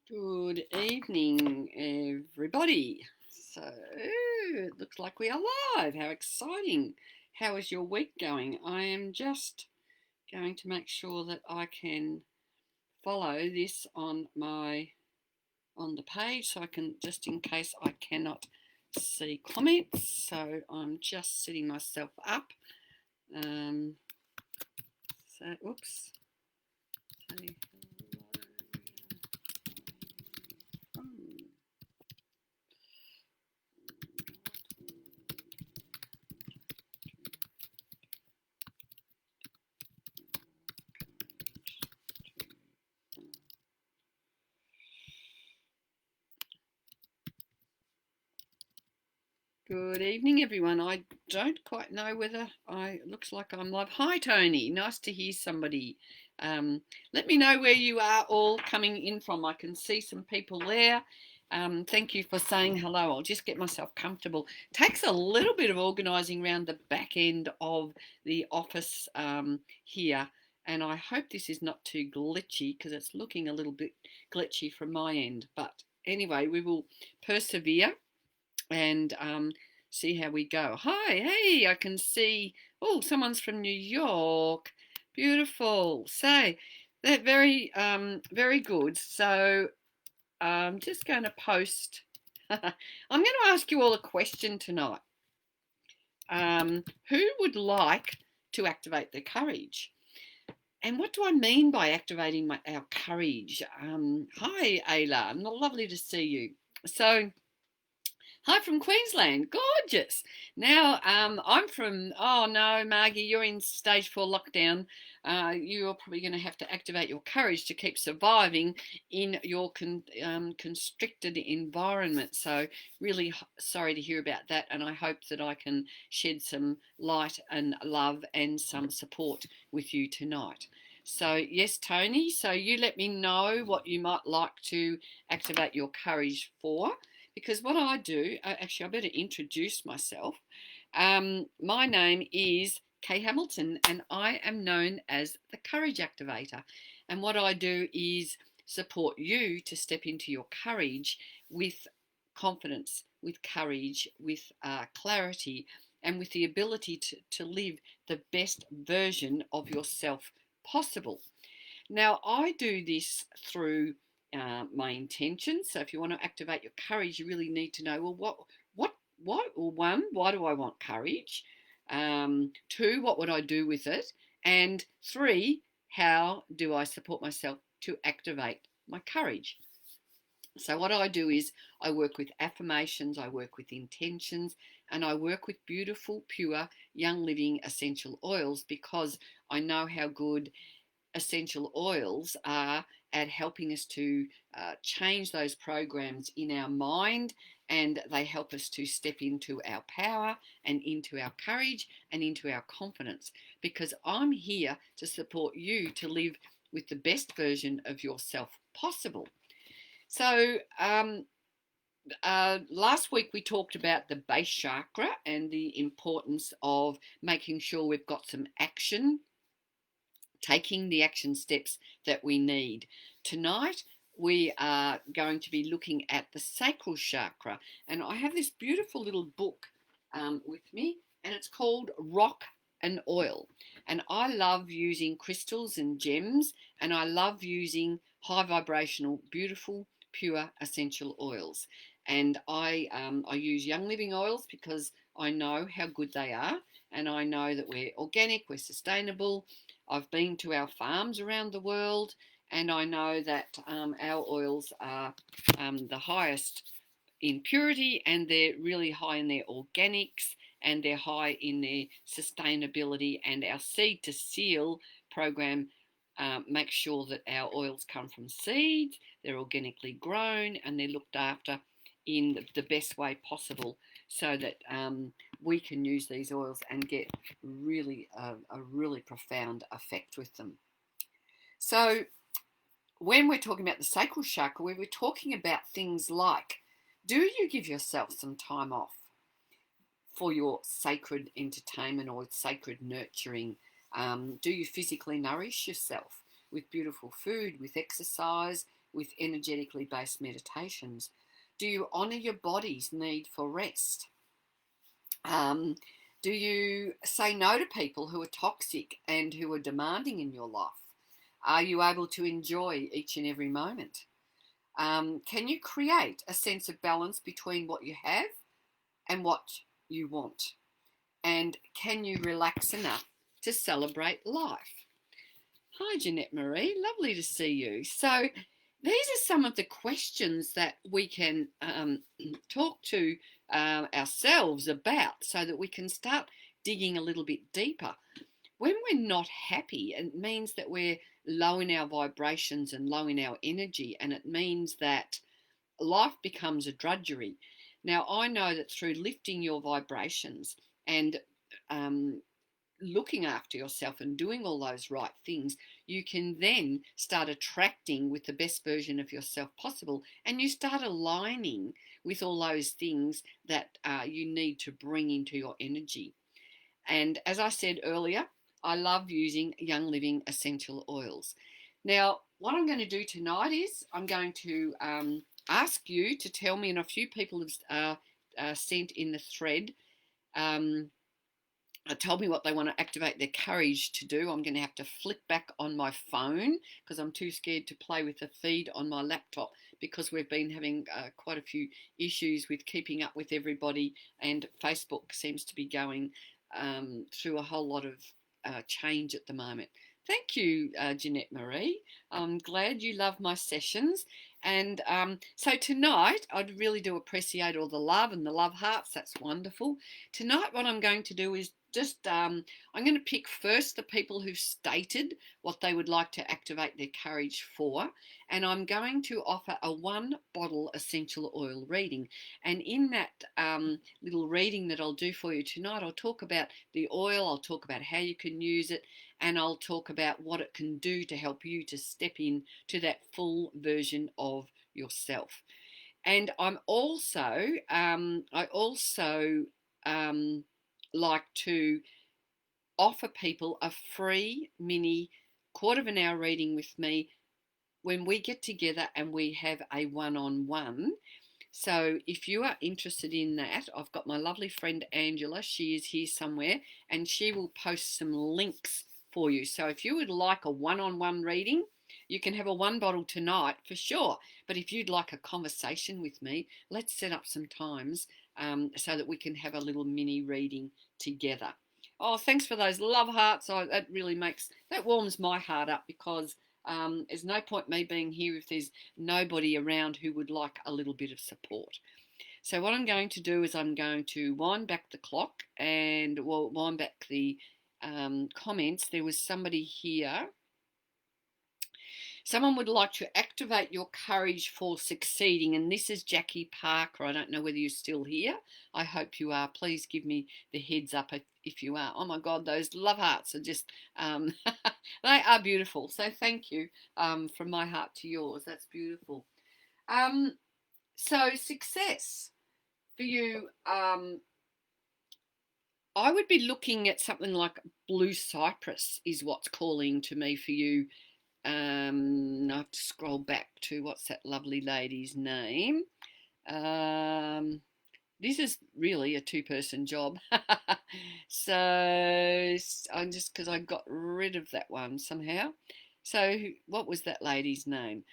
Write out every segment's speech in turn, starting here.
Good evening, everybody. So, it looks like we are live. How exciting. How is your week going? I am just going to make sure that I can follow this on the page so I can, just in case I cannot see comments. So I'm just setting myself up. Oops. Say hello from. Good evening, everyone. I don't quite know whether looks like I'm live. Hi, Tony. Nice to hear somebody. Let me know where you are all coming in from. I can see some people there. Thank you for saying hello. I'll just get myself comfortable. Takes a little bit of organising around the back end of the office here, and I hope this is not too glitchy because it's looking a little bit glitchy from my end. But anyway, we will persevere and see how we go. Hi, hey, I can see, oh, someone's from New York. Beautiful. Say, they're very good. So I'm just going to post, I'm going to ask you all a question tonight. Who would like to activate their courage? And what do I mean by activating our courage? Hi, Ayla. Lovely to see you. So, hi from Queensland. Gorgeous. Now, I'm from, oh no, Margie, you're in stage 4 lockdown. You're probably going to have to activate your courage to keep surviving in your constricted environment. So really sorry to hear about that. And I hope that I can shed some light and love and some support with you tonight. So yes, Tony, so you let me know what you might like to activate your courage for. Because what I do, actually, I better introduce myself. My name is Kay Hamilton, and I am known as the Courage Activator. And what I do is support you to step into your courage with confidence, with courage, with clarity, and with the ability to live the best version of yourself possible. Now, I do this through my intentions. So, if you want to activate your courage, you really need to know, well, or one, why do I want courage? Two, what would I do with it? And three, how do I support myself to activate my courage? So, what I do is I work with affirmations, I work with intentions, and I work with beautiful, pure, young living essential oils because I know how good essential oils are at helping us to change those programs in our mind, and they help us to step into our power and into our courage and into our confidence, because I'm here to support you to live with the best version of yourself possible. So last week we talked about the base chakra and the importance of making sure we've got some action, taking the action steps that we need. Tonight, we are going to be looking at the sacral chakra, and I have this beautiful little book with me, and it's called Rock and Oil. And I love using crystals and gems, and I love using high vibrational, beautiful, pure essential oils. And I use Young Living oils because I know how good they are, and I know that we're organic, we're sustainable. I've been to our farms around the world, and I know that our oils are the highest in purity, and they're really high in their organics, and they're high in their sustainability. And our Seed to Seal program makes sure that our oils come from seeds, they're organically grown, and they're looked after in the best way possible, so that we can use these oils and get really a really profound effect with them. So when we're talking about the sacral chakra, we're talking about things like, do you give yourself some time off for your sacred entertainment or sacred nurturing? Do you physically nourish yourself with beautiful food, with exercise, with energetically based meditations? Do you honour your body's need for rest? Do you say no to people who are toxic and who are demanding in your life? Are you able to enjoy each and every moment? Can you create a sense of balance between what you have and what you want? And can you relax enough to celebrate life? Hi, Jeanette Marie. Lovely to see you. So these are some of the questions that we can talk to ourselves about so that we can start digging a little bit deeper. When we're not happy, it means that we're low in our vibrations and low in our energy, and it means that life becomes a drudgery. Now, I know that through lifting your vibrations and looking after yourself and doing all those right things, you can then start attracting with the best version of yourself possible, and you start aligning with all those things that you need to bring into your energy. And as I said earlier, I love using Young Living essential oils. Now, what I'm going to do tonight is I'm going to ask you to tell me, and a few people have sent in the thread, told me what they want to activate their courage to do. I'm going to have to flick back on my phone because I'm too scared to play with the feed on my laptop, because we've been having quite a few issues with keeping up with everybody, and Facebook seems to be going through a whole lot of change at the moment. Thank you, Jeanette Marie. I'm glad you love my sessions. And so tonight, I'd really do appreciate all the love and the love hearts. That's wonderful. Tonight, what I'm going to do is just, I'm going to pick first the people who've stated what they would like to activate their courage for. And I'm going to offer a 1-bottle essential oil reading. And in that little reading that I'll do for you tonight, I'll talk about the oil, I'll talk about how you can use it, and I'll talk about what it can do to help you to step in to that full version of yourself. And I'm also, like to offer people a free mini quarter-of-an-hour reading with me when we get together and we have a one-on-one. So if you are interested in that, I've got my lovely friend Angela. She is here somewhere, and she will post some links for you. So if you would like a one-on-one reading, you can have a 1 bottle tonight for sure. But if you'd like a conversation with me, let's set up some times so that we can have a little mini reading together. Oh, thanks for those love hearts. That really that warms my heart up, because there's no point me being here if there's nobody around who would like a little bit of support. So what I'm going to do is I'm going to wind back the clock and wind back the comments. There was somebody here. Someone would like to activate your courage for succeeding, and this is Jackie Parker. I don't know whether you're still here. I hope you are. Please give me the heads up if you are. Oh my God, those love hearts are just, they are beautiful. So thank you from my heart to yours. That's beautiful. So success for you, I would be looking at something like blue cypress is what's calling to me for you. I have to scroll back to what's that lovely lady's name. This is really a 2-person job. So I'm just, because I got rid of that one somehow. So what was that lady's name?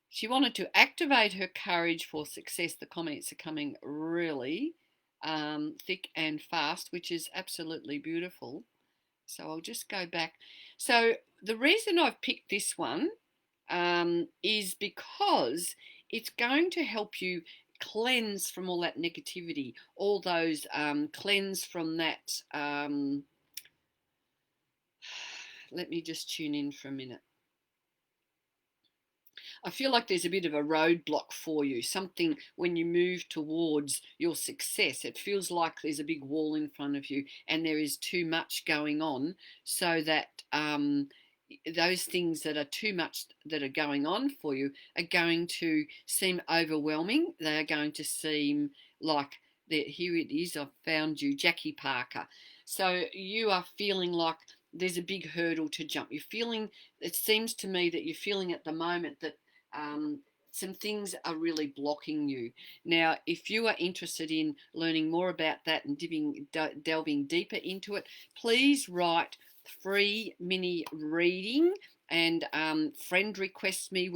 She wanted to activate her courage for success. The comments are coming really thick and fast, which is absolutely beautiful. So I'll just go back. So the reason I've picked this one is because it's going to help you cleanse from all that negativity, all those cleanse from that. Let me just tune in for a minute. I feel like there's a bit of a roadblock for you, something when you move towards your success. It feels like there's a big wall in front of you and there is too much going on, so that those things that are too much that are going on for you are going to seem overwhelming. They are going to seem like, here it is, I've found you, Jackie Parker. So you are feeling like there's a big hurdle to jump. It seems to me that you're feeling at the moment that some things are really blocking you. Now, if you are interested in learning more about that and delving deeper into it, please write free mini reading and friend request me.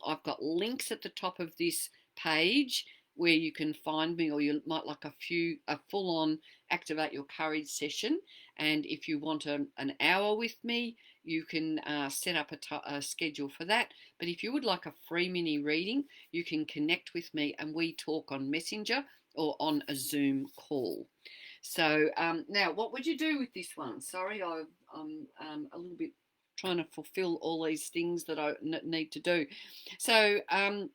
I've got links at the top of this page where you can find me, or you might like a full-on activate your courage session. And if you want an hour with me, you can set up a schedule for that. But if you would like a free mini reading, you can connect with me and we talk on Messenger or on a Zoom call. So now, what would you do with this one? Sorry, I'm a little bit trying to fulfill all these things that I need to do. So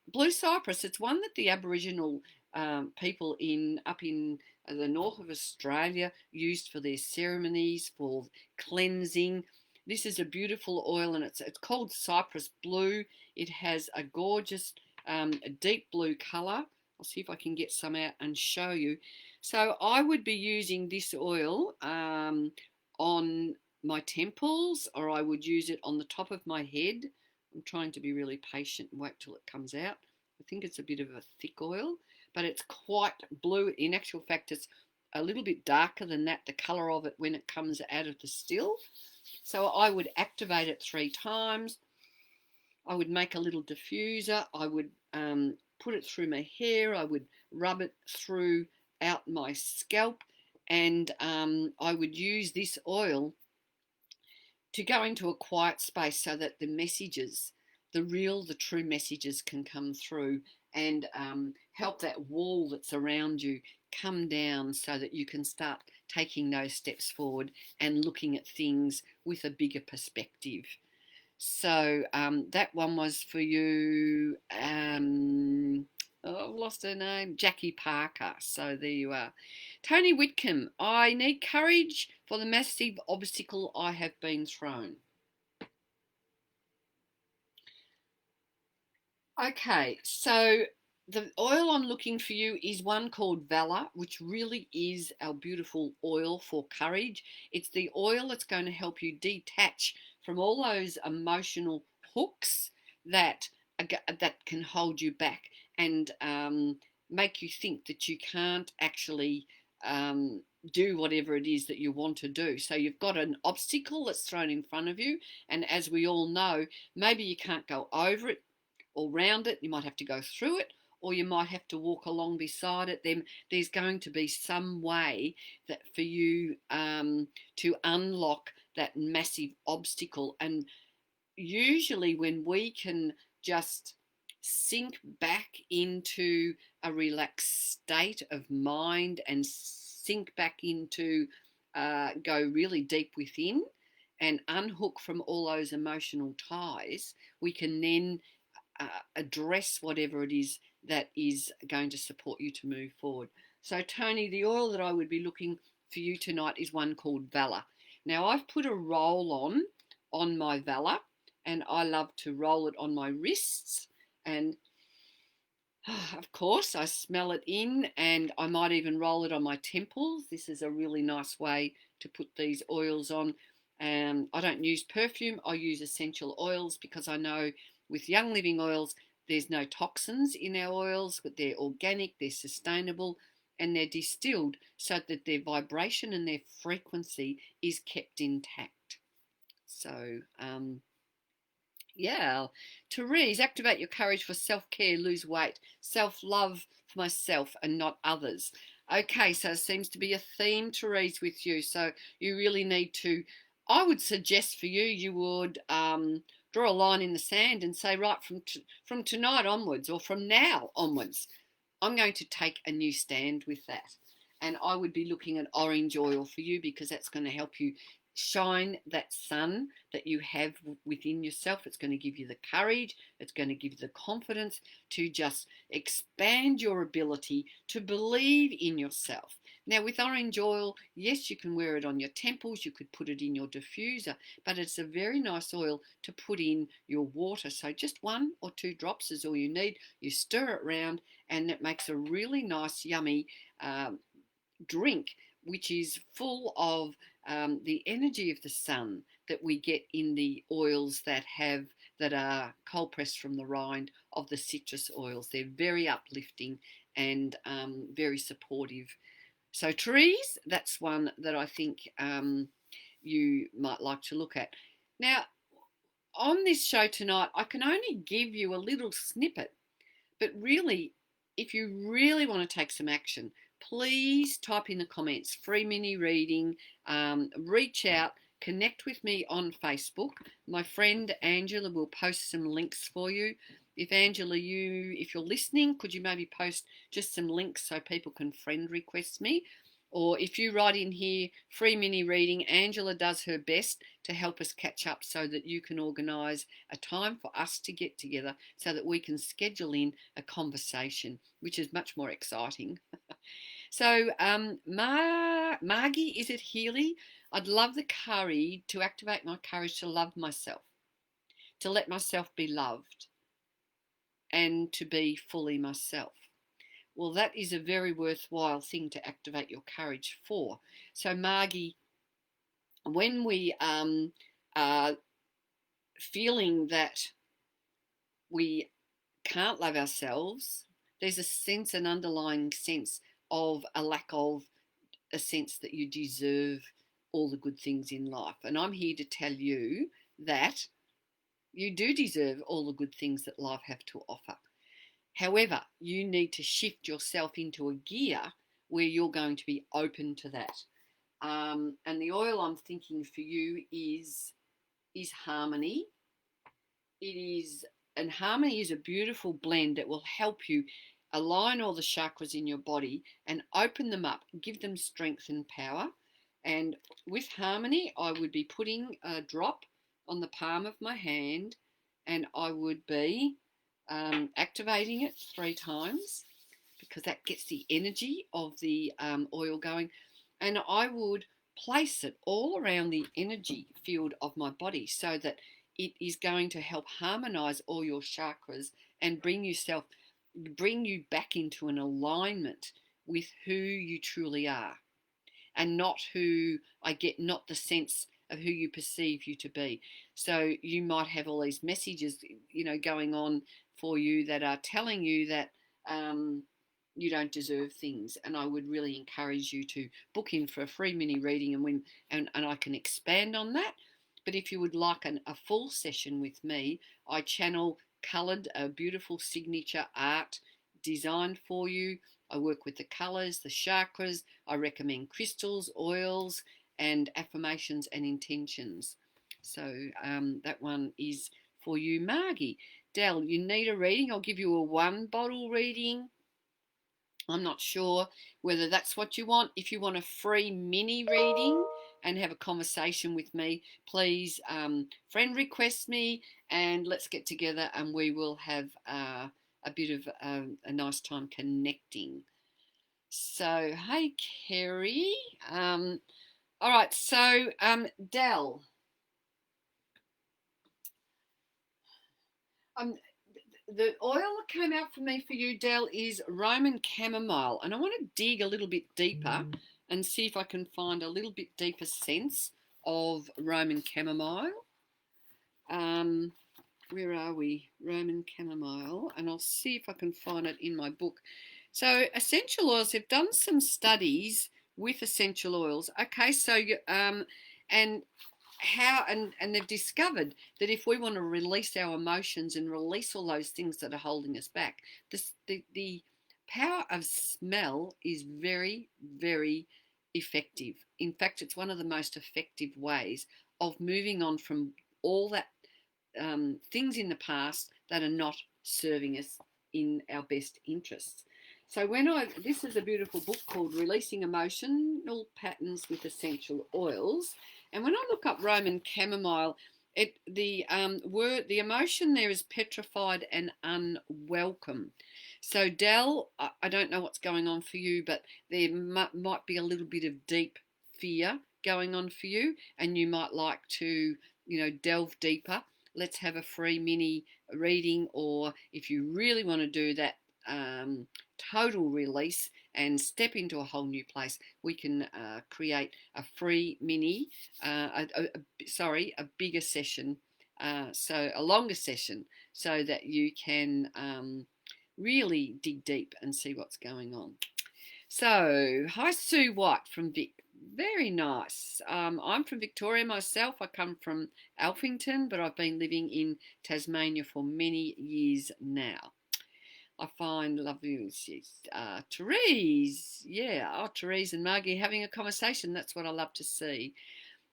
blue cypress, it's one that the Aboriginal people up in the north of Australia used for their ceremonies, for cleansing. This is a beautiful oil, and it's called cypress blue. It has a gorgeous deep blue colour. I'll see if I can get some out and show you. So I would be using this oil on my temples, or I would use it on the top of my head. I'm trying to be really patient and wait till it comes out. I think it's a bit of a thick oil, but it's quite blue. In actual fact, it's a little bit darker than that, the colour of it when it comes out of the still. So I would activate it 3 times. I would make a little diffuser. I would put it through my hair. I would rub it throughout my scalp, and I would use this oil to go into a quiet space so that the messages, the true messages can come through and help that wall that's around you come down so that you can start taking those steps forward and looking at things with a bigger perspective. So that one was for you. I've lost her name, Jackie Parker. So there you are. Tony Whitcomb, I need courage for the massive obstacle I have been thrown. Okay, so the oil I'm looking for you is one called Valor, which really is our beautiful oil for courage. It's the oil that's going to help you detach from all those emotional hooks that can hold you back and make you think that you can't actually do whatever it is that you want to do. So you've got an obstacle that's thrown in front of you, and as we all know, maybe you can't go over it or round it. You might have to go through it, or you might have to walk along beside it. Then there's going to be some way that for you to unlock that massive obstacle. And usually when we can just sink back into a relaxed state of mind and sink back into go really deep within and unhook from all those emotional ties, we can then address whatever it is that is going to support you to move forward. So Tony, the oil that I would be looking for you tonight is one called Valor. Now I've put a roll on my Valor, and I love to roll it on my wrists, and of course I smell it in, and I might even roll it on my temples. This is a really nice way to put these oils on. I don't use perfume, I use essential oils, because I know with Young Living oils there's no toxins in our oils, but they're organic, they're sustainable, and they're distilled so that their vibration and their frequency is kept intact. So yeah, Therese, activate your courage for self-care, lose weight, self-love for myself and not others. Okay, so it seems to be a theme, Therese, with you. So you really need to, I would suggest for you, you would draw a line in the sand and say, right, from tonight onwards, or from now onwards, I'm going to take a new stand with that. And I would be looking at orange oil for you, because that's going to help you shine that sun that you have within yourself. It's going to give you the courage, it's going to give you the confidence to just expand your ability to believe in yourself. Now with orange oil, yes, you can wear it on your temples, you could put it in your diffuser, but it's a very nice oil to put in your water. So just 1 or 2 drops is all you need. You stir it around and it makes a really nice, yummy drink, which is full of the energy of the sun that we get in the oils that are cold pressed from the rind of the citrus oils. They're very uplifting and very supportive. So trees, that's one that I think you might like to look at. Now, on this show tonight, I can only give you a little snippet, but really, if you really want to take some action, please type in the comments, free mini reading, reach out, connect with me on Facebook. My friend Angela will post some links for you. If Angela, if you're listening, could you maybe post just some links so people can friend request me? Or if you write in here, free mini reading, Angela does her best to help us catch up so that you can organise a time for us to get together so that we can schedule in a conversation, which is much more exciting. So, Margie, is it Healy? I'd love the courage to activate my courage to love myself, to let myself be loved, and to be fully myself. Well, that is a very worthwhile thing to activate your courage for. So, Margie, when we are feeling that we can't love ourselves, there's a sense, an underlying sense of a lack of a sense that you deserve all the good things in life. And I'm here to tell you that you do deserve all the good things that life have to offer. However, you need to shift yourself into a gear where you're going to be open to that. And the oil I'm thinking for you is Harmony. And Harmony is a beautiful blend that will help you align all the chakras in your body and open them up, give them strength and power. And with Harmony, I would be putting a drop on the palm of my hand, and I would be activating it 3 times because that gets the energy of the oil going. And I would place it all around the energy field of my body so that it is going to help harmonize all your chakras and bring you back into an alignment with who you truly are, and not the sense of who you perceive you to be. So you might have all these messages, going on for you that are telling you that you don't deserve things. And I would really encourage you to book in for a free mini reading, and I can expand on that. But if you would like a full session with me, I channel coloured, a beautiful signature art designed for you. I work with the colours, the chakras. I recommend crystals, oils, and affirmations and intentions. So that one is for you, Margie. Del, you need a reading? I'll give you a 1-bottle reading. I'm not sure whether that's what you want. If you want a free mini reading and have a conversation with me, please friend request me and let's get together and we will have a bit of a nice time connecting. So, hey, Kerry. All right, so Del. The oil that came out for me for you, Del, is Roman chamomile. And I want to dig a little bit deeper and see if I can find a little bit deeper sense of Roman chamomile. Where are we? Roman chamomile. And I'll see if I can find it in my book. So essential oils, they've done some studies with essential oils. Okay, so and they've discovered that if we want to release our emotions and release all those things that are holding us back, the power of smell is very, very effective. In fact, it's one of the most effective ways of moving on from all that things in the past that are not serving us in our best interests. So this is a beautiful book called Releasing Emotional Patterns with Essential Oils. And when I look up Roman chamomile, the emotion there is petrified and unwelcome. So Del, I don't know what's going on for you, but there might be a little bit of deep fear going on for you, and you might like to, delve deeper. Let's have a free mini reading, or if you really want to do that total release and step into a whole new place, we can create a free mini, a bigger session so a longer session, so that you can really dig deep and see what's going on. So, hi Sue White from Vic. Very nice. I'm from Victoria myself. I come from Alphington, but I've been living in Tasmania for many years now. I find lovely. Therese, yeah. Oh, Therese and Margie having a conversation. That's what I love to see.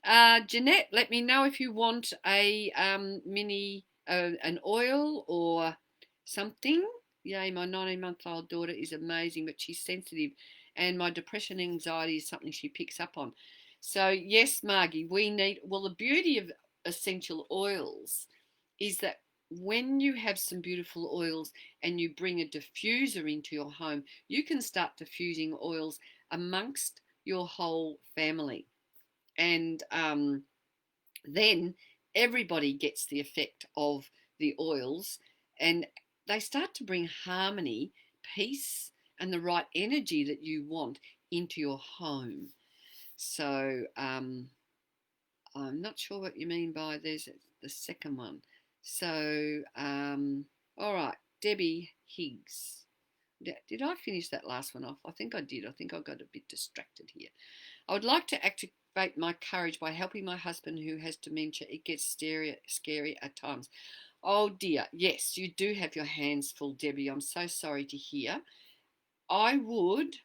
Jeanette, let me know if you want a an oil or something. Yay, my 19-month-old daughter is amazing, but she's sensitive, and my depression and anxiety is something she picks up on. So yes, Margie, we need. Well, the beauty of essential oils is that when you have some beautiful oils and you bring a diffuser into your home, you can start diffusing oils amongst your whole family. And then everybody gets the effect of the oils, and they start to bring harmony, peace, and the right energy that you want into your home. So I'm not sure what you mean by there's the second one. So all right, Debbie Higgs. Did I finish that last one off? I think I did. I think I got a bit distracted here. I would like to activate my courage by helping my husband who has dementia. It gets scary at times. Oh dear, yes, you do have your hands full, Debbie. I'm so sorry to hear. I would,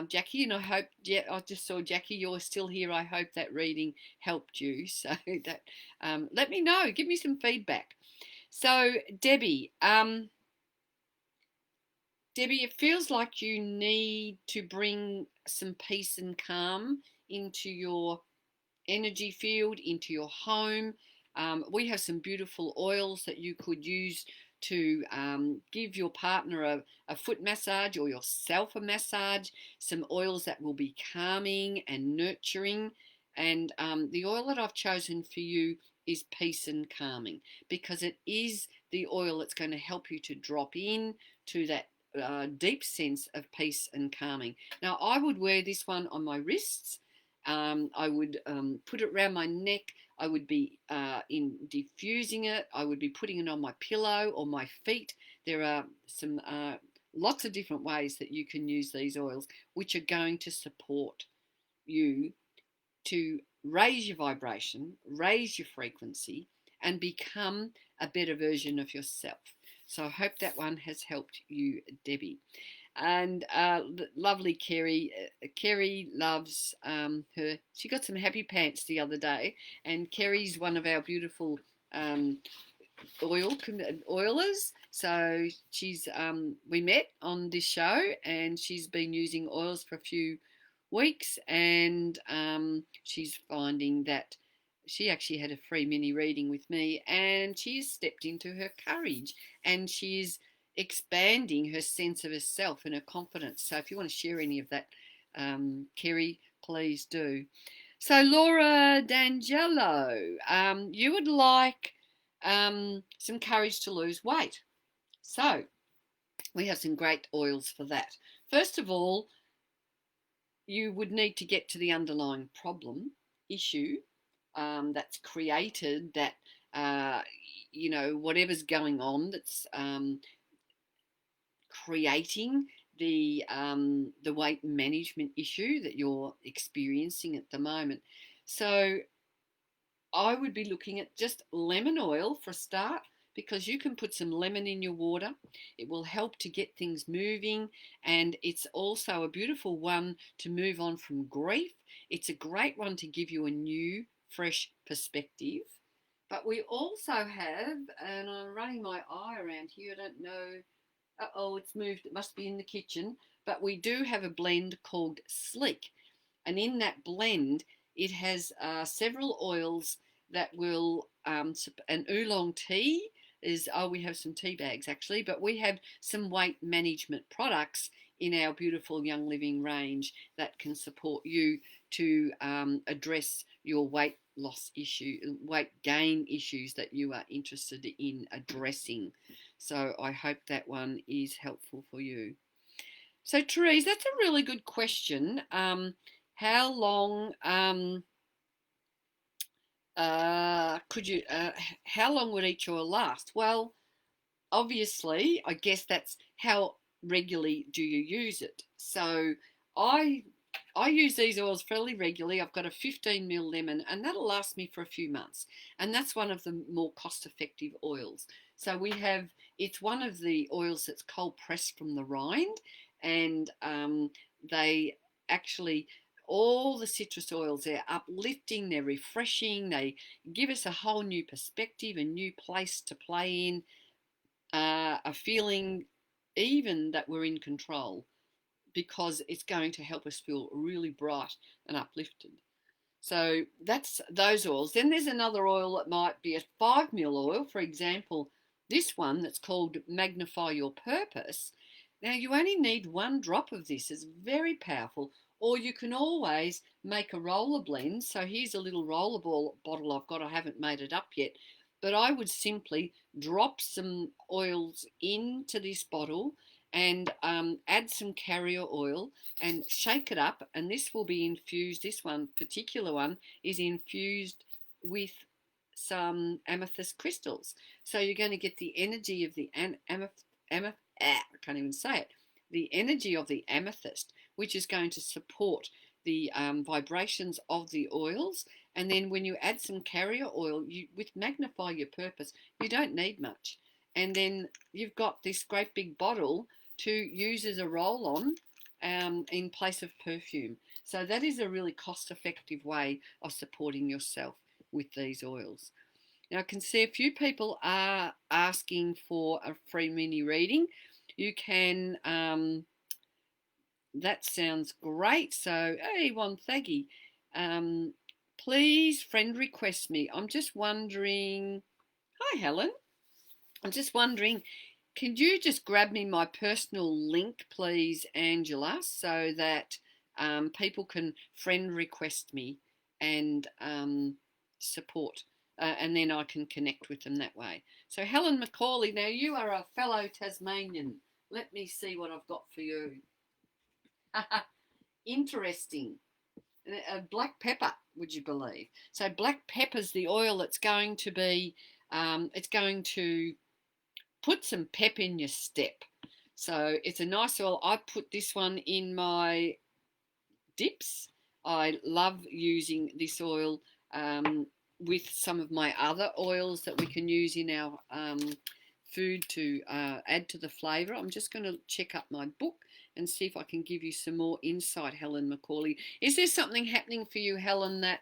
Jackie, and I hope, yeah, I just saw Jackie, you're still here. I hope that reading helped you. So that, let me know, give me some feedback. So Debbie, Debbie, it feels like you need to bring some peace and calm into your energy field, into your home. We have some beautiful oils that you could use to give your partner a foot massage or yourself a massage, some oils that will be calming and nurturing. And the oil that I've chosen for you is peace and calming, because it is the oil that's going to help you to drop in to that deep sense of peace and calming. Now, I would wear this one on my wrists. I would put it around my neck. I would be in diffusing it. I would be putting it on my pillow or my feet. There are some lots of different ways that you can use these oils, which are going to support you to raise your vibration, raise your frequency, and become a better version of yourself. So I hope that one has helped you, Debbie. And lovely Kerry. Kerry loves her. She got some happy pants the other day, and Kerry's one of our beautiful oilers. So she's we met on this show, and she's been using oils for a few weeks, and she's finding that she actually had a free mini reading with me, and she's stepped into her courage, and she's expanding her sense of herself and her confidence. So if you want to share any of that, Kerry, please do. So Laura D'Angelo, you would like some courage to lose weight. So we have some great oils for that. First of all, you would need to get to the underlying problem, issue, that's created that, whatever's going on that's creating the weight management issue that you're experiencing at the moment. So I would be looking at just lemon oil for a start, because you can put some lemon in your water. It will help to get things moving, and it's also a beautiful one to move on from grief. It's a great one to give you a new, fresh perspective. But we also have, and I'm running my eye around here, I don't know, it's moved, it must be in the kitchen, but we do have a blend called Sleek, and in that blend it has several oils that will, an oolong tea is, we have some tea bags actually, but we have some weight management products in our beautiful Young Living range that can support you to address your weight loss issue, weight gain issues that you are interested in addressing. So I hope that one is helpful for you. So Therese, that's a really good question. How long Could you? How long would each oil last? Well, obviously, I guess that's how regularly do you use it. So I I use these oils fairly regularly. I've got a 15 ml lemon, and that'll last me for a few months. And that's one of the more cost-effective oils. So we have it's one of the oils that's cold pressed from the rind, and they actually all the citrus oils, they're uplifting, they're refreshing, they give us a whole new perspective, a new place to play in, a feeling even that we're in control, because it's going to help us feel really bright and uplifted. So that's those oils. Then there's another oil that might be a 5 ml oil, for example, this one that's called Magnify Your Purpose. Now you only need 1 drop of this. It's very powerful. Or you can always make a roller blend. So here's a little roller bottle I've got. I haven't made it up yet. But I would simply drop some oils into this bottle and add some carrier oil and shake it up, and this will be infused. This one particular one is infused with some amethyst crystals, so you're going to get the energy of the I can't even say it, the energy of the amethyst, which is going to support the vibrations of the oils. And then when you add some carrier oil, you with Magnify Your Purpose, you don't need much, and then you've got this great big bottle to use as a roll-on in place of perfume. So that is a really cost-effective way of supporting yourself with these oils. Now I can see a few people are asking for a free mini reading. You can, that sounds great. So, hey, Wonthaggi, please friend request me. I'm just wondering, hi Helen, I'm just wondering, can you just grab me my personal link, please, Angela, so that people can friend request me and support, and then I can connect with them that way. So Helen Macaulay, now you are a fellow Tasmanian. Let me see what I've got for you. Interesting. Black pepper, would you believe? So black pepper's the oil that's going to be, it's going to put some pep in your step. So it's a nice oil. I put this one in my dips. I love using this oil with some of my other oils that we can use in our food to add to the flavour. I'm just going to check up my book and see if I can give you some more insight, Helen Macaulay. Is there something happening for you, Helen, that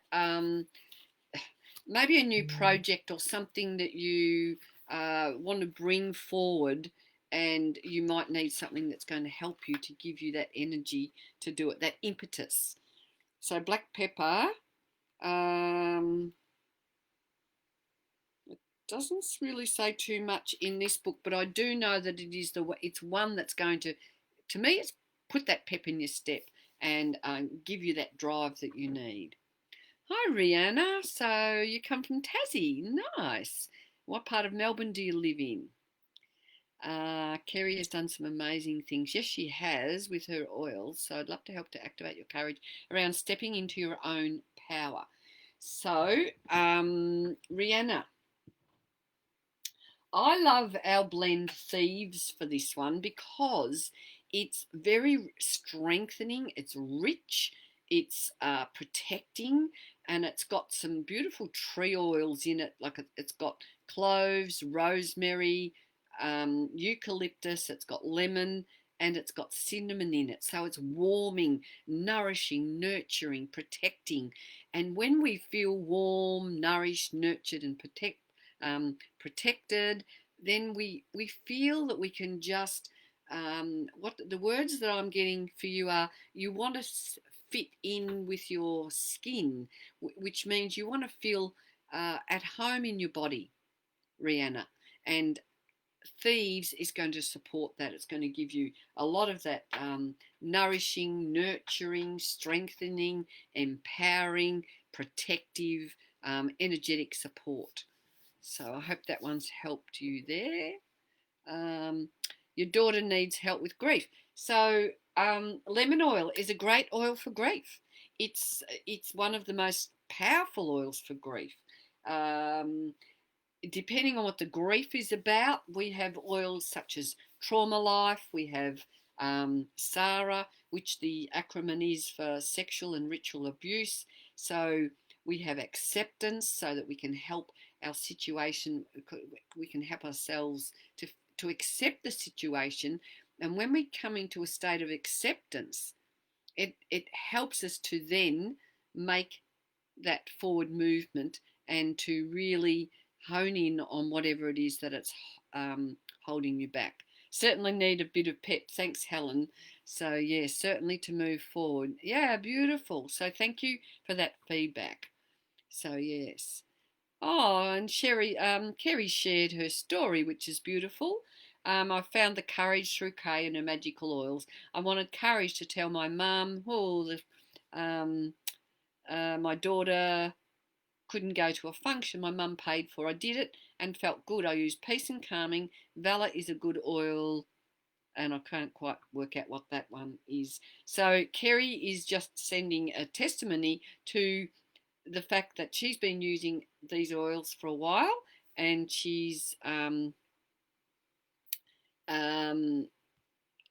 maybe a new project or something that you want to bring forward, and you might need something that's going to help you to give you that energy to do it, that impetus? So black pepper, it doesn't really say too much in this book, but I do know that it's one that's going to me, it's put that pep in your step and give you that drive that you need. Hi, Rihanna. So you come from Tassie. Nice. What part of Melbourne do you live in? Kerry has done some amazing things. Yes, she has, with her oils. So I'd love to help to activate your courage around stepping into your own power. So, Rihanna, I love our blend Thieves for this one because it's very strengthening, it's rich, it's protecting, and it's got some beautiful tree oils in it. Like it's got cloves, rosemary, eucalyptus, it's got lemon, and it's got cinnamon in it. So it's warming, nourishing, nurturing, protecting. And when we feel warm, nourished, nurtured, and protected, then we feel that we can just, what the words that I'm getting for you are, you want to fit in with your skin, which means you want to feel at home in your body, Rihanna. And Thieves is going to support that. It's going to give you a lot of that nourishing, nurturing, strengthening, empowering, protective, energetic support. So I hope that one's helped you there. Your daughter needs help with grief. So lemon oil is a great oil for grief. It's one of the most powerful oils for grief. Depending on what the grief is about, we have oils such as Trauma Life, we have SARA, which the acronym is for sexual and ritual abuse. So we have acceptance, so that we can help our situation, we can help ourselves to accept the situation. And when we come into a state of acceptance, it helps us to then make that forward movement and to really hone in on whatever it is that it's holding you back. Certainly need a bit of pep. Thanks, Helen. So, yeah, certainly to move forward. Yeah, beautiful. So, thank you for that feedback. So, yes. Oh, and Kerry shared her story, which is beautiful. I found the courage through Kay and her magical oils. I wanted courage to tell my mum, my daughter couldn't go to a function my mum paid for. I did it and felt good. I used peace and calming. Valor is a good oil, and I can't quite work out what that one is. So Kerry is just sending a testimony to the fact that she's been using these oils for a while, and she's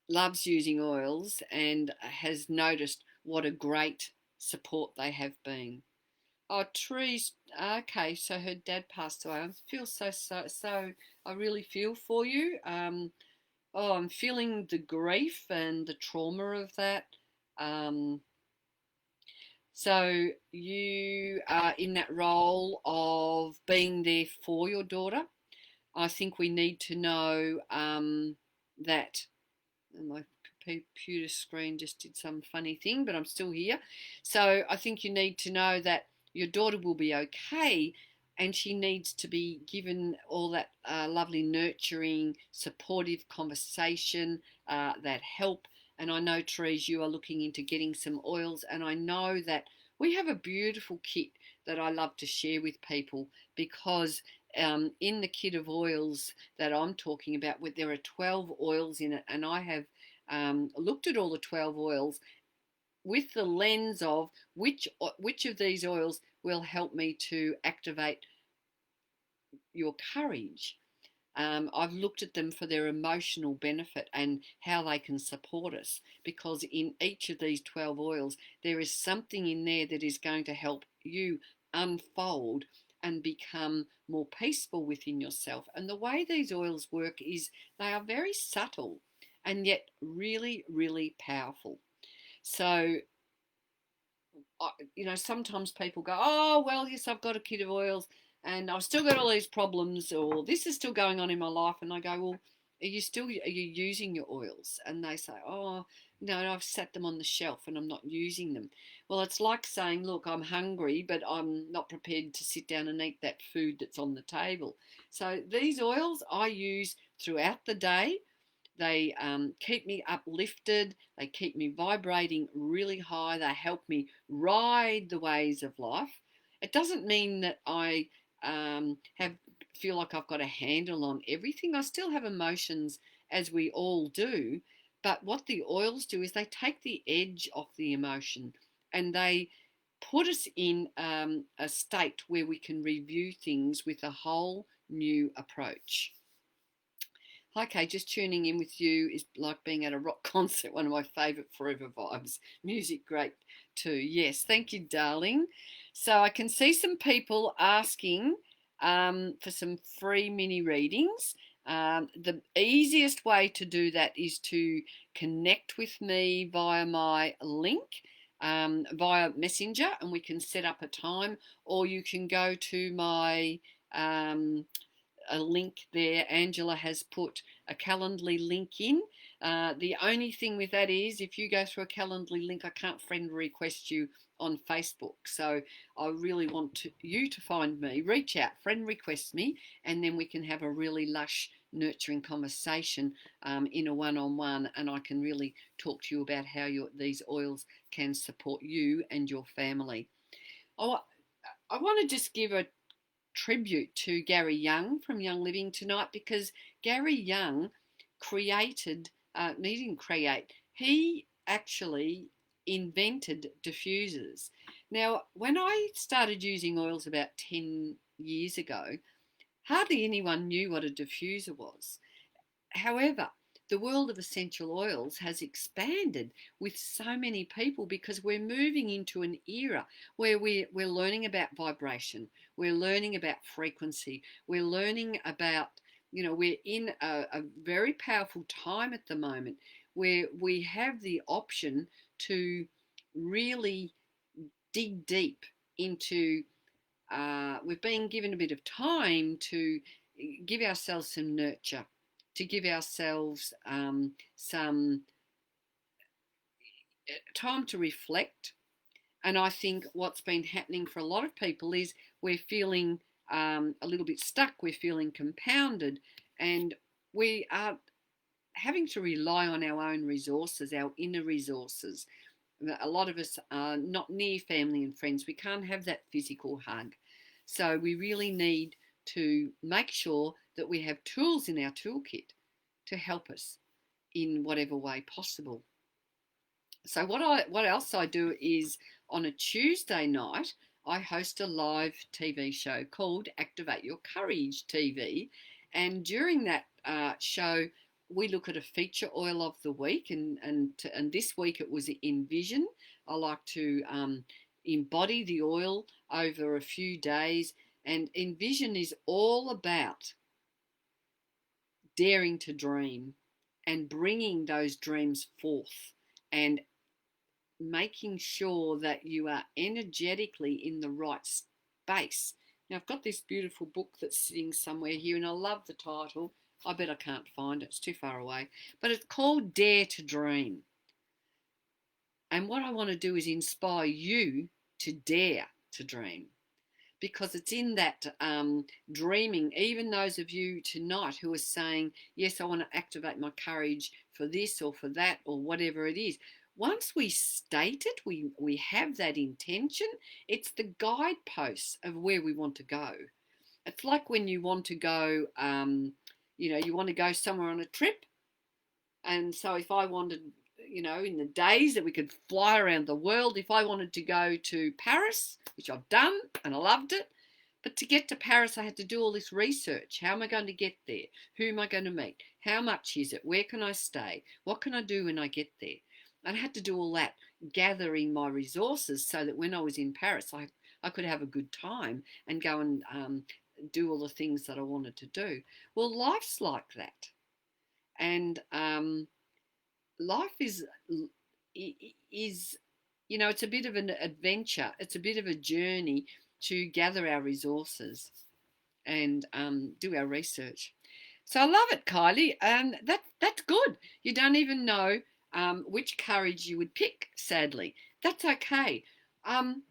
loves using oils and has noticed what a great support they have been. Oh, Trees. Okay, so her dad passed away. I feel so. I really feel for you. I'm feeling the grief and the trauma of that. So you are in that role of being there for your daughter. I think we need to know that my computer screen just did some funny thing, but I'm still here. So I think you need to know that your daughter will be okay, and she needs to be given all that lovely, nurturing, supportive conversation, that help. And I know, Therese, you are looking into getting some oils, and I know that we have a beautiful kit that I love to share with people, because in the kit of oils that I'm talking about, there are 12 oils in it, and I have looked at all the 12 oils with the lens of which of these oils will help me to activate your courage. I've looked at them for their emotional benefit and how they can support us, because in each of these 12 oils there is something in there that is going to help you unfold and become more peaceful within yourself. And the way these oils work is they are very subtle and yet really, really powerful. So, sometimes people go, oh, well, yes, I've got a kit of oils and I've still got all these problems, or this is still going on in my life. And I go, well, are you using your oils? And they say, oh, no, I've set them on the shelf and I'm not using them. Well, it's like saying, look, I'm hungry, but I'm not prepared to sit down and eat that food that's on the table. So these oils I use throughout the day. They keep me uplifted. They keep me vibrating really high. They help me ride the waves of life. It doesn't mean that I feel like I've got a handle on everything. I still have emotions, as we all do. But what the oils do is they take the edge off the emotion, and they put us in a state where we can review things with a whole new approach. Okay, just tuning in with you is like being at a rock concert, one of my favourite forever vibes. Music, great too. Yes, thank you, darling. So I can see some people asking for some free mini readings. The easiest way to do that is to connect with me via my link, via Messenger, and we can set up a time, or you can go to my a link there. Angela has put a Calendly link in. The only thing with that is, if you go through a Calendly link, I can't friend request you on Facebook. So I really want you to find me, reach out, friend request me, and then we can have a really lush, nurturing conversation in a one-on-one, and I can really talk to you about how these oils can support you and your family. I want to just give a tribute to Gary Young from Young Living tonight, because Gary Young he actually invented diffusers. Now, when I started using oils about 10 years ago, hardly anyone knew what a diffuser was. However, the world of essential oils has expanded with so many people because we're moving into an era where we're learning about vibration, we're learning about frequency, we're learning about, we're in a very powerful time at the moment where we have the option to really dig deep into, we've been given a bit of time to give ourselves some nurture, to give ourselves some time to reflect. And I think what's been happening for a lot of people is we're feeling a little bit stuck, we're feeling compounded, and we are having to rely on our own resources, our inner resources. A lot of us are not near family and friends. We can't have that physical hug. So we really need to make sure that we have tools in our toolkit to help us in whatever way possible. So what else I do is on a Tuesday night, I host a live TV show called Activate Your Courage TV. And during that show, we look at a feature oil of the week, and this week it was Envision. I like to embody the oil over a few days, and Envision is all about daring to dream and bringing those dreams forth and making sure that you are energetically in the right space. Now, I've got this beautiful book that's sitting somewhere here, and I love the title. I bet I can't find it. It's too far away. But it's called Dare to Dream. And what I want to do is inspire you to dare to dream, because it's in that dreaming, even those of you tonight who are saying, yes, I want to activate my courage for this or for that or whatever it is. Once we state it, we have that intention, it's the guideposts of where we want to go. It's like when you want to go, you want to go somewhere on a trip. And so if I wanted, in the days that we could fly around the world, if I wanted to go to Paris, which I've done and I loved it, but to get to Paris, I had to do all this research. How am I going to get there? Who am I going to meet? How much is it? Where can I stay? What can I do when I get there? And I had to do all that, gathering my resources so that when I was in Paris, I could have a good time and go and do all the things that I wanted to do. Well, life's like that. And life is it's a bit of an adventure. It's a bit of a journey to gather our resources and do our research. So I love it, Kylie. That's good. You don't even know which courage you would pick, sadly. That's okay. Someone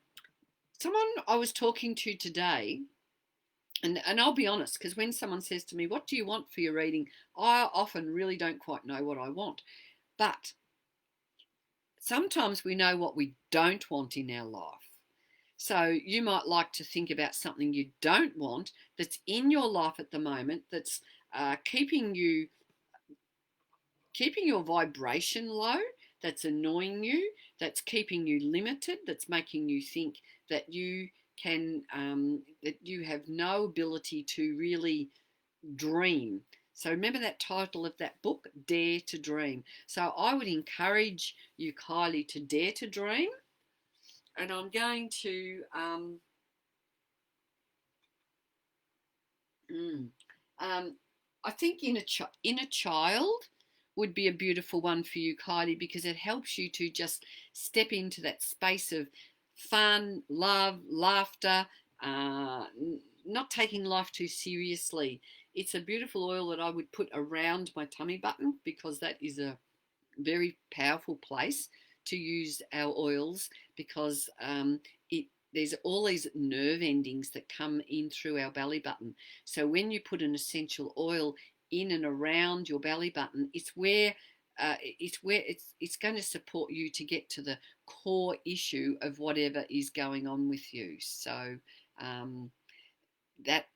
I was talking to today, and I'll be honest, because when someone says to me, what do you want for your reading? I often really don't quite know what I want. But sometimes we know what we don't want in our life. So you might like to think about something you don't want that's in your life at the moment, that's keeping your vibration low, that's annoying you, that's keeping you limited, that's making you think that you can, that you have no ability to really dream. So remember that title of that book, Dare to Dream. So I would encourage you, Kylie, to dare to dream. And I'm going to I think inner child would be a beautiful one for you, Kylie, because it helps you to just step into that space of fun, love, laughter, not taking life too seriously. It's a beautiful oil that I would put around my tummy button, because that is a very powerful place to use our oils, because there's all these nerve endings that come in through our belly button. So when you put an essential oil in and around your belly button, it's where it's going to support you to get to the core issue of whatever is going on with you. So that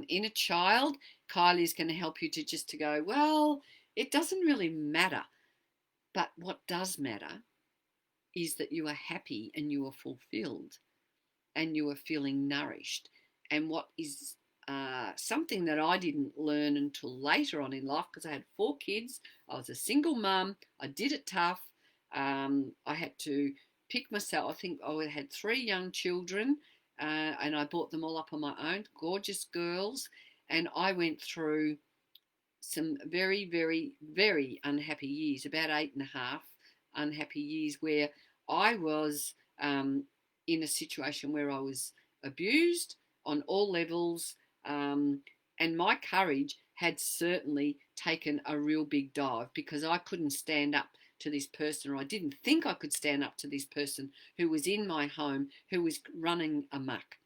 inner child, Kylie, is going to help you to go, well, it doesn't really matter. But what does matter is that you are happy and you are fulfilled and you are feeling nourished and what is something that I didn't learn until later on in life, because I had 4 kids. I was a single mum. I did it tough. I had to pick myself. I think I had 3 young children, and I brought them all up on my own, gorgeous girls. And I went through some very, very, very unhappy years, about 8.5 unhappy years, where I was in a situation where I was abused on all levels, and my courage had certainly taken a real big dive, because I couldn't stand up to this person, or I didn't think I could stand up to this person who was in my home, who was running amok.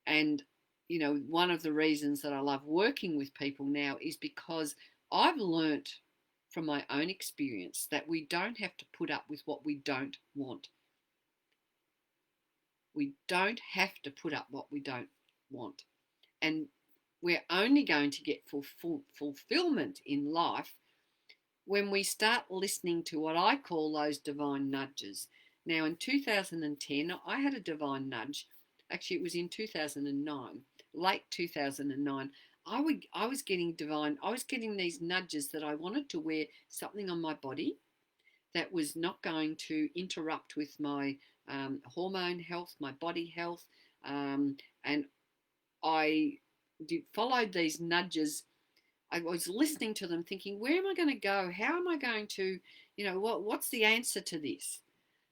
And, you know, one of the reasons that I love working with people now is because I've learnt from my own experience that we don't have to put up with what we don't want. We don't have to put up what we don't want. And we're only going to get fulfillment in life when we start listening to what I call those divine nudges. Now, in 2010, I had a divine nudge. Actually, it was in 2009, late 2009. I was getting these nudges that I wanted to wear something on my body that was not going to interrupt with my hormone health, my body health. And I followed these nudges. I was listening to them thinking, where am I going to go? How am I going to, what's the answer to this?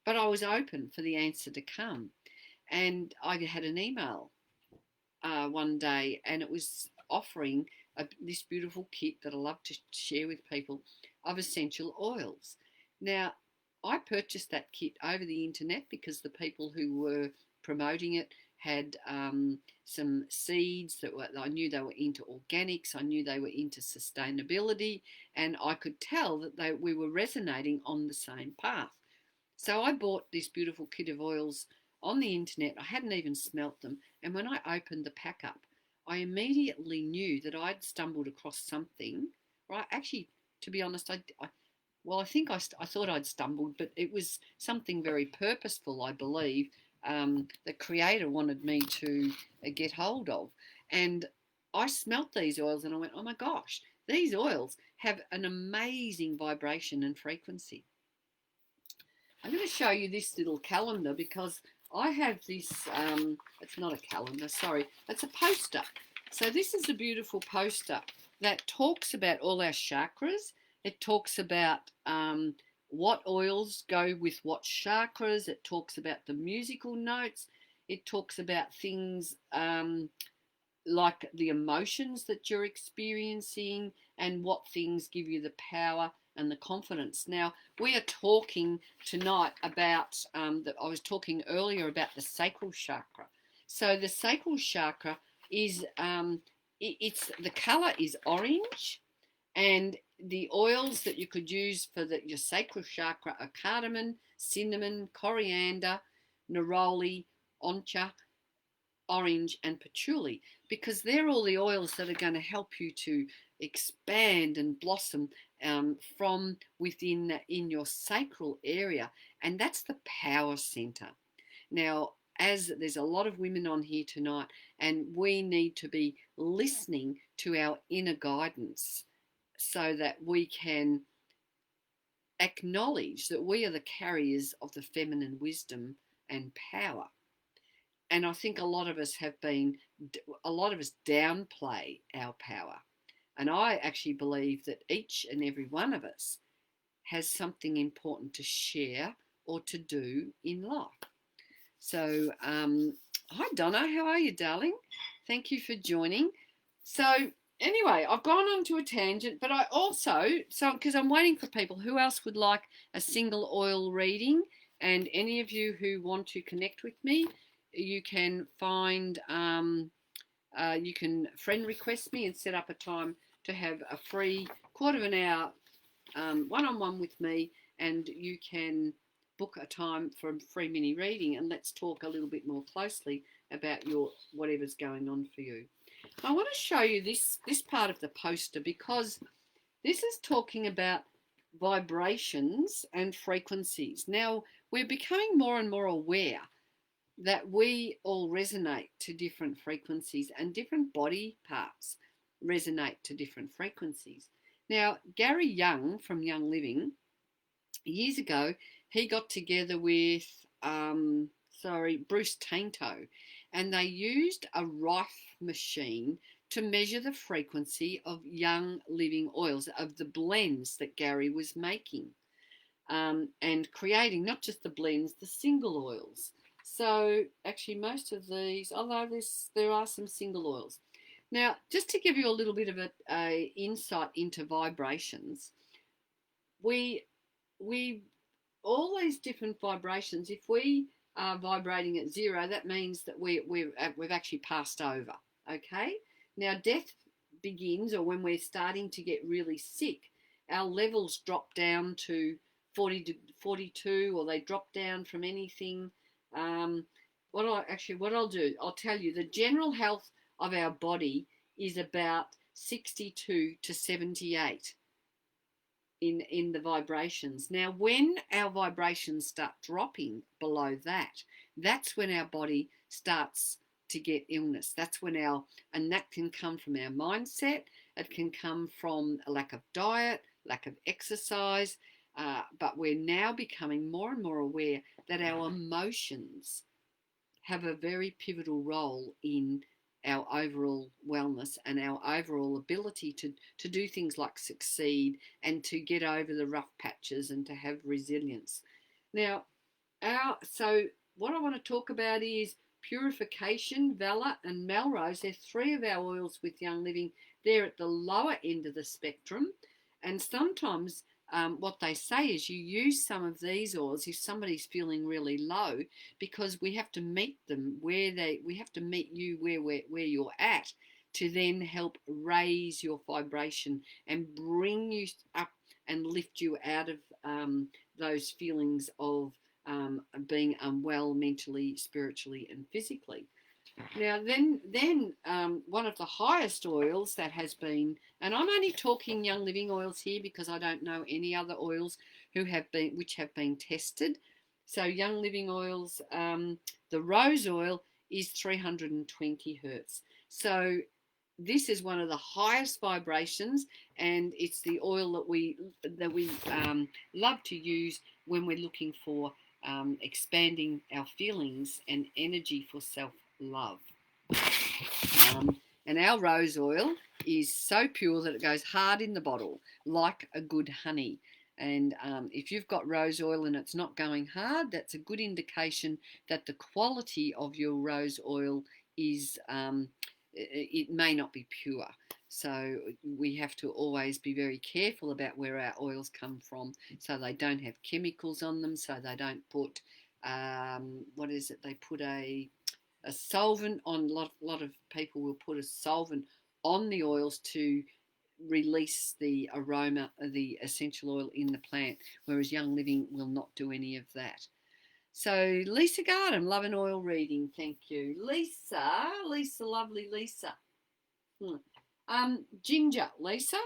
But I was open for the answer to come. And I had an email one day, and it was offering this beautiful kit that I love to share with people of essential oils. Now, I purchased that kit over the internet because the people who were promoting it had some seeds that I knew they were into organics. I knew they were into sustainability, and I could tell that we were resonating on the same path. So I bought this beautiful kit of oils on the internet. I hadn't even smelt them, and when I opened the pack up, I immediately knew that I'd stumbled across something. Right? Actually, to be honest, I thought I'd stumbled, but it was something very purposeful, I believe, the Creator wanted me to get hold of. And I smelt these oils and I went, oh my gosh, these oils have an amazing vibration and frequency. I'm going to show you this little calendar because I have this, it's not a calendar, sorry, it's a poster. So this is a beautiful poster that talks about all our chakras. It talks about what oils go with what chakras. It talks about the musical notes. It talks about things like the emotions that you're experiencing and what things give you the power and the confidence. Now, we are talking tonight about, I was talking earlier about the sacral chakra. So the sacral chakra is, the colour is orange, and the oils that you could use for your sacral chakra are cardamom, cinnamon, coriander, neroli, oncha, orange, and patchouli, because they're all the oils that are going to help you to expand and blossom from within in your sacral area, and that's the power center. Now, as there's a lot of women on here tonight, and we need to be listening to our inner guidance so that we can acknowledge that we are the carriers of the feminine wisdom and power. And I think a lot of us downplay our power. And I actually believe that each and every one of us has something important to share or to do in life. So, hi Donna, how are you, darling? Thank you for joining. So, anyway, I've gone on to a tangent, but I also, because I'm waiting for people, who else would like a single oil reading? And any of you who want to connect with me, you can find, you can friend request me and set up a time to have a free quarter of an hour one-on-one with me, and you can book a time for a free mini reading, and let's talk a little bit more closely about your whatever's going on for you. I want to show you this part of the poster because this is talking about vibrations and frequencies. Now, we're becoming more and more aware that we all resonate to different frequencies, and different body parts resonate to different frequencies. Now, Gary Young from Young Living, years ago, he got together with Bruce Tainto, and they used a rife machine to measure the frequency of Young Living oils, of the blends that Gary was making, and creating not just the blends, the single oils. So actually, most of these, although there are some single oils. Now, just to give you a little bit of a insight into vibrations, we we all these different vibrations. If we are vibrating at zero, that means that we've actually passed over. Okay. Now, death begins, or when we're starting to get really sick, our levels drop down to 40 to 42, or they drop down from anything. What I'll do, I'll tell you, the general health of our body is about 62 to 78 in the vibrations. Now, when our vibrations start dropping below that, that's when our body starts to get illness. And that can come from our mindset. It can come from a lack of diet, lack of exercise. But we're now becoming more and more aware that our emotions have a very pivotal role in our overall wellness and our overall ability to do things like succeed and to get over the rough patches and to have resilience. Now, so what I want to talk about is purification, Valor and Melrose. They're three of our oils with Young Living. They're at the lower end of the spectrum, and sometimes what they say is you use some of these oils if somebody's feeling really low, because we have to meet them we have to meet you where you're at, to then help raise your vibration and bring you up and lift you out of those feelings of being unwell mentally, spiritually, and physically. Now, then one of the highest oils that has been, and I'm only talking Young Living oils here because I don't know any other oils which have been tested. So Young Living oils, the rose oil is 320 hertz. So this is one of the highest vibrations, and it's the oil that we love to use when we're looking for expanding our feelings and energy for self-love. And our rose oil is so pure that it goes hard in the bottle, like a good honey. And if you've got rose oil and it's not going hard, that's a good indication that the quality of your rose oil is, it may not be pure. So we have to always be very careful about where our oils come from, so they don't have chemicals on them, so they don't put, they put a solvent on. A lot of people will put a solvent on the oils to release the aroma of the essential oil in the plant, whereas Young Living will not do any of that. So Lisa Gardam, love an oil reading. Thank you. Lisa, lovely Lisa. Ginger, Lisa.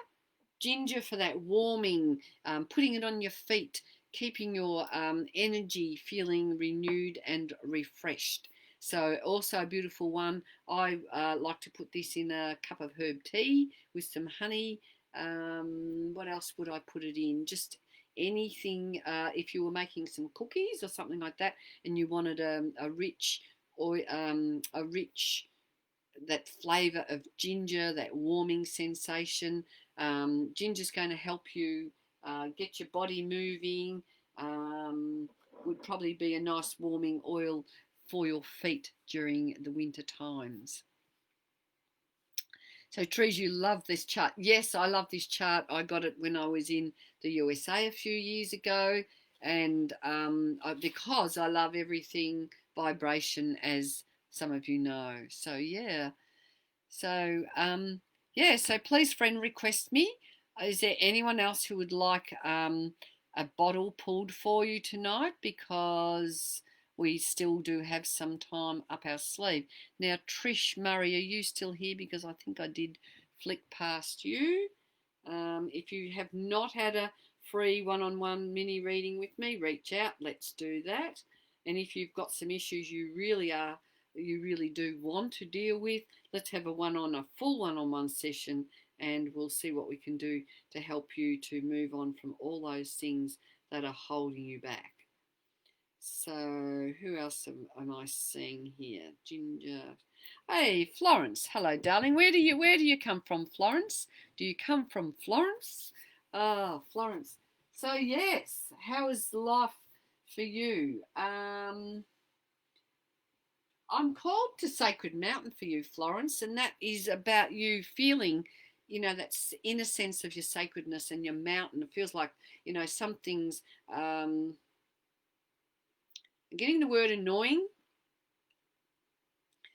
Ginger for that warming, putting it on your feet, keeping your energy feeling renewed and refreshed. So also a beautiful one. I like to put this in a cup of herb tea with some honey. What else would I put it in? Just anything. If you were making some cookies or something like that, and you wanted a rich that flavour of ginger, that warming sensation. Ginger's going to help you get your body moving. Would probably be a nice warming oil for your feet during the winter times. So Trees, you love this chart. Yes, I love this chart. I got it when I was in the USA a few years ago, and because I love everything vibration, as some of you know. So yeah. So so please friend request me. Is there anyone else who would like a bottle pulled for you tonight? Because we still do have some time up our sleeve. Now, Trish Murray, are you still here? Because I think I did flick past you. If you have not had a free one-on-one mini reading with me, reach out. Let's do that. And if you've got some issues you really do want to deal with, let's have a full one-on-one session, and we'll see what we can do to help you to move on from all those things that are holding you back. So who else am I seeing here? Ginger. Hey, Florence. Hello, darling. Where do you come from, Florence? Do you come from Florence? Ah, Florence. So yes, how is life for you? I'm called to Sacred Mountain for you, Florence, and that is about you feeling, that inner sense of your sacredness and your mountain. It feels like, some things, getting the word annoying,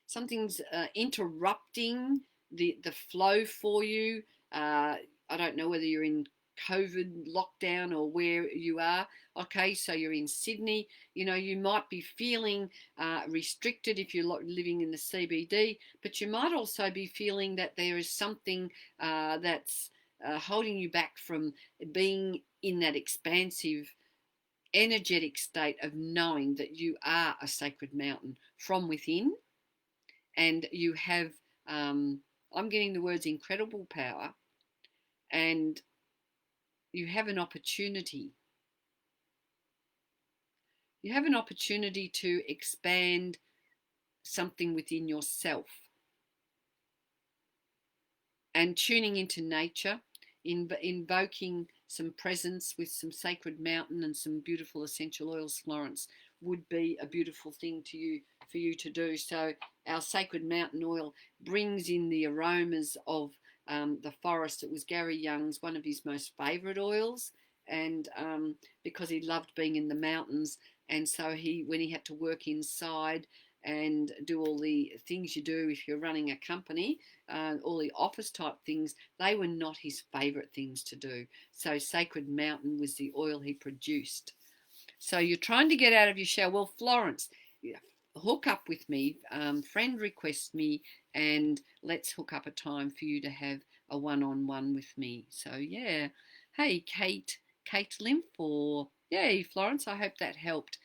something's interrupting the flow for you. I don't know whether you're in COVID lockdown or where you are. Okay, so you're in Sydney. You might be feeling restricted if you're living in the CBD, but you might also be feeling that there is something that's holding you back from being in that expansive energetic state of knowing that you are a sacred mountain from within, and you have I'm getting the words incredible power, and you have an opportunity to expand something within yourself, and tuning into nature, invoking some presence with some sacred mountain and some beautiful essential oils, Florence, would be a beautiful thing for you to do. So our sacred mountain oil brings in the aromas of the forest. It was Gary Young's one of his most favourite oils, and because he loved being in the mountains, and so when he had to work inside and do all the things you do if you're running a company, all the office type things, they were not his favourite things to do. So Sacred Mountain was the oil he produced. So you're trying to get out of your shell. Well, Florence, hook up with me, friend request me, and let's hook up a time for you to have a one-on-one with me. So yeah, hey Kate Lymph, or yay Florence, I hope that helped.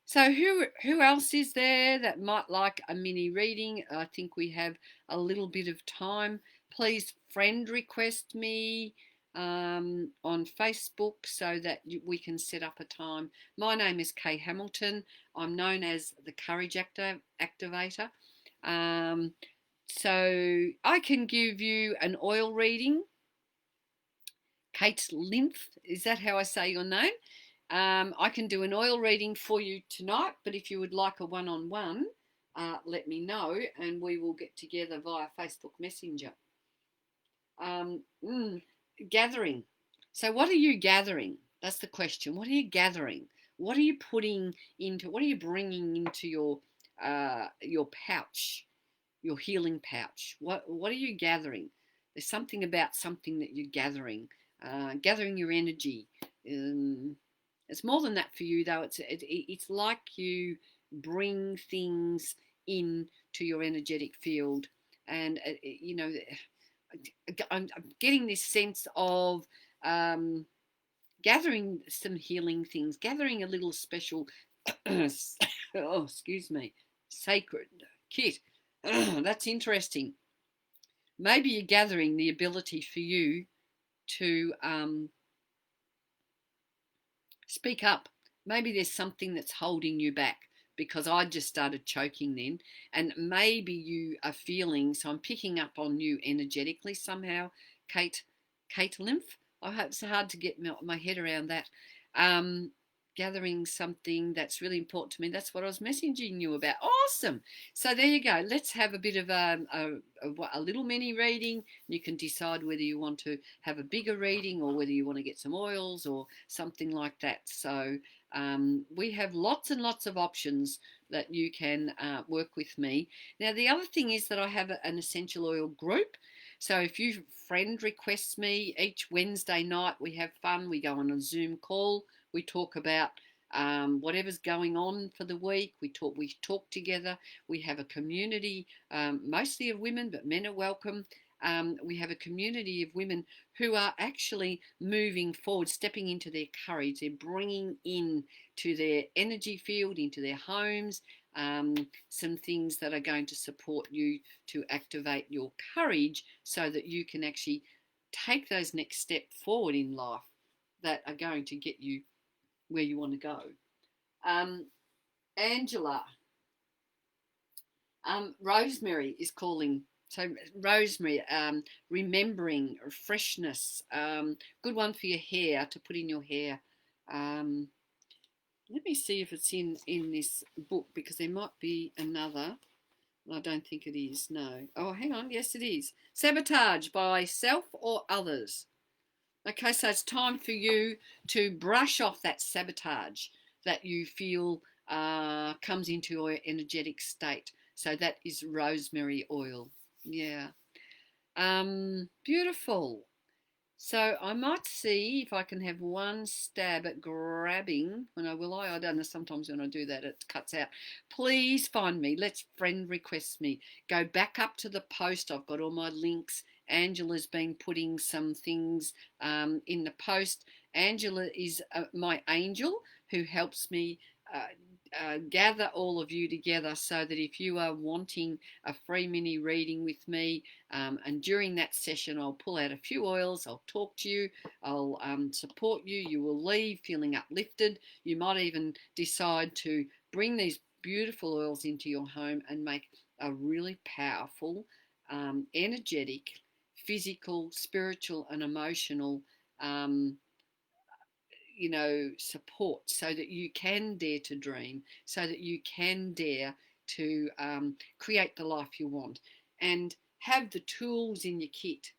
So who else is there that might like a mini reading? I think we have a little bit of time. Please friend request me on Facebook so that we can set up a time. My name is Kay Hamilton. I'm known as the Courage Activator. So I can give you an oil reading. Kate Lymph, is that how I say your name? I can do an oil reading for you tonight, but if you would like a one-on-one, let me know and we will get together via Facebook Messenger. Gathering. So what are you gathering? That's the question. What are you gathering? What are you bringing into your pouch, your healing pouch? What are you gathering? There's something about something that you're gathering your energy. It's more than that for you, though. It's like you bring things in to your energetic field, and I'm getting this sense of gathering some healing things, gathering a little special, sacred kit. That's interesting. Maybe you're gathering the ability for you to speak up. Maybe there's something that's holding you back, because I just started choking then, and maybe you are feeling, so I'm picking up on you energetically somehow, Kate Lymph. I hope it's hard to get my head around that. Gathering something that's really important to me. That's what I was messaging you about. Awesome. So there you go. Let's have a bit of a little mini reading. You can decide whether you want to have a bigger reading or whether you want to get some oils or something like that. So we have lots and lots of options that you can work with me. Now, the other thing is that I have an essential oil group. So if you friend requests me, each Wednesday night we have fun. We go on a Zoom call. We talk about whatever's going on for the week. We talk together. We have a community, mostly of women, but men are welcome. we have a community of women who are actually moving forward, stepping into their courage. They're bringing in to their energy field, into their homes, some things that are going to support you to activate your courage so that you can actually take those next steps forward in life that are going to get you where you want to go. Angela, Rosemary is calling. So rosemary, remembering, freshness, good one for your hair, to put in your hair. Let me see if it's in this book, because there might be another. I don't think it is, no. Oh, hang on, yes it is. Sabotage by self or others. Okay, so it's time for you to brush off that sabotage that you feel comes into your energetic state. So that is rosemary oil. Yeah. Beautiful. So I might see if I can have one stab at grabbing. When I don't know, sometimes when I do that it cuts out. Please find me. Let's friend request me. Go back up to the post. I've got all my links. Angela's been putting some things in the post. Angela is my angel who helps me gather all of you together, so that if you are wanting a free mini reading with me, and during that session I'll pull out a few oils, I'll talk to you, I'll support you, you will leave feeling uplifted. You might even decide to bring these beautiful oils into your home and make a really powerful, energetic, physical, spiritual and emotional support, so that you can dare to dream, so that you can dare to create the life you want, and have the tools in your kit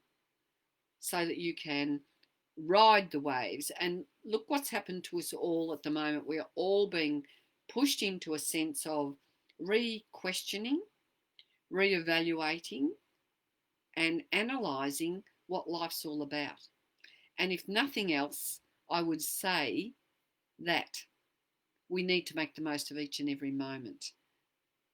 so that you can ride the waves. And look what's happened to us all at the moment. We are all being pushed into a sense of re-questioning, re-evaluating and analysing what life's all about. And if nothing else, I would say that we need to make the most of each and every moment.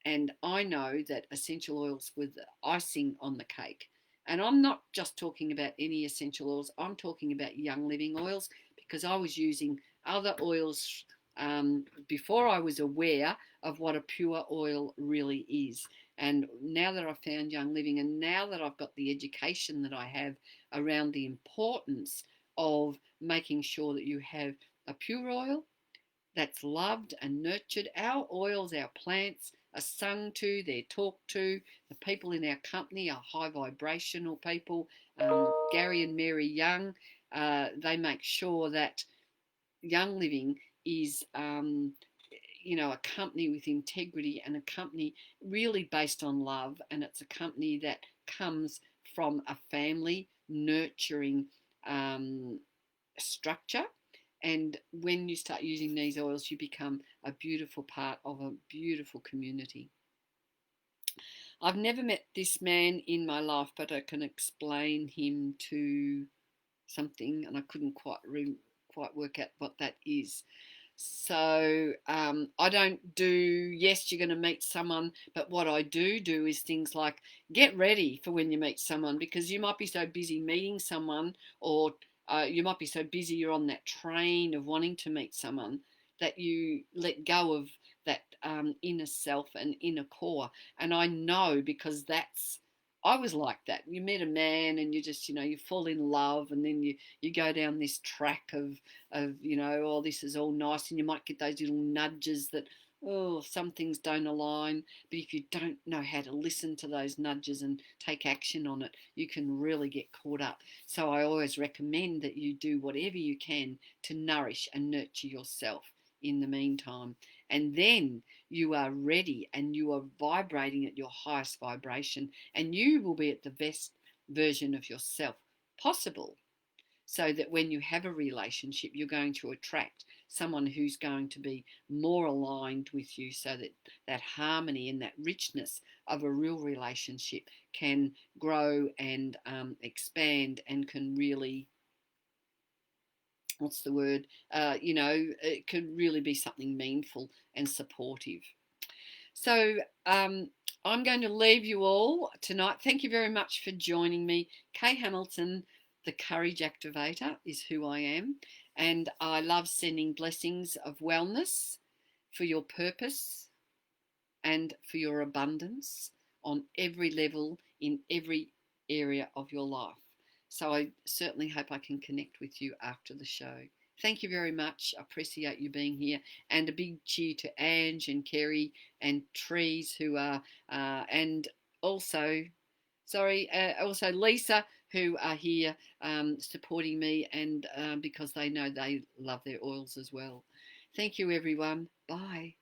And I know that essential oils with icing on the cake. And I'm not just talking about any essential oils, I'm talking about Young Living oils, because I was using other oils before I was aware of what a pure oil really is. And now that I've found Young Living, and now that I've got the education that I have around the importance of making sure that you have a pure oil that's loved and nurtured. Our oils, our plants are sung to, they're talked to. The people in our company are high vibrational people. Gary and Mary Young, they make sure that Young Living is a company with integrity, and a company really based on love, and it's a company that comes from a family nurturing structure. And when you start using these oils, you become a beautiful part of a beautiful community. I've never met this man in my life, but I can explain him to something, and I couldn't quite work out what that is. So I don't do, yes, you're going to meet someone, but what I do is things like get ready for when you meet someone, because you might be so busy meeting someone, or you might be so busy you're on that train of wanting to meet someone, that you let go of that inner self and inner core. And I know, because I was like that. You meet a man and you just, you fall in love, and then you go down this track of oh, this is all nice, and you might get those little nudges that, oh, some things don't align. But if you don't know how to listen to those nudges and take action on it, you can really get caught up. So I always recommend that you do whatever you can to nourish and nurture yourself in the meantime. And then you are ready and you are vibrating at your highest vibration, and you will be at the best version of yourself possible, so that when you have a relationship, you're going to attract someone who's going to be more aligned with you, so that that harmony and that richness of a real relationship can grow and expand, and can really, what's the word, it could really be something meaningful and supportive. So I'm going to leave you all tonight. Thank you very much for joining me. Kay Hamilton, the Courage Activator, is who I am. And I love sending blessings of wellness for your purpose and for your abundance on every level in every area of your life. So I certainly hope I can connect with you after the show. Thank you very much. I appreciate you being here. And a big cheer to Ange and Kerry and Trees who are, and also, also Lisa who are here supporting me and because they know they love their oils as well. Thank you, everyone. Bye.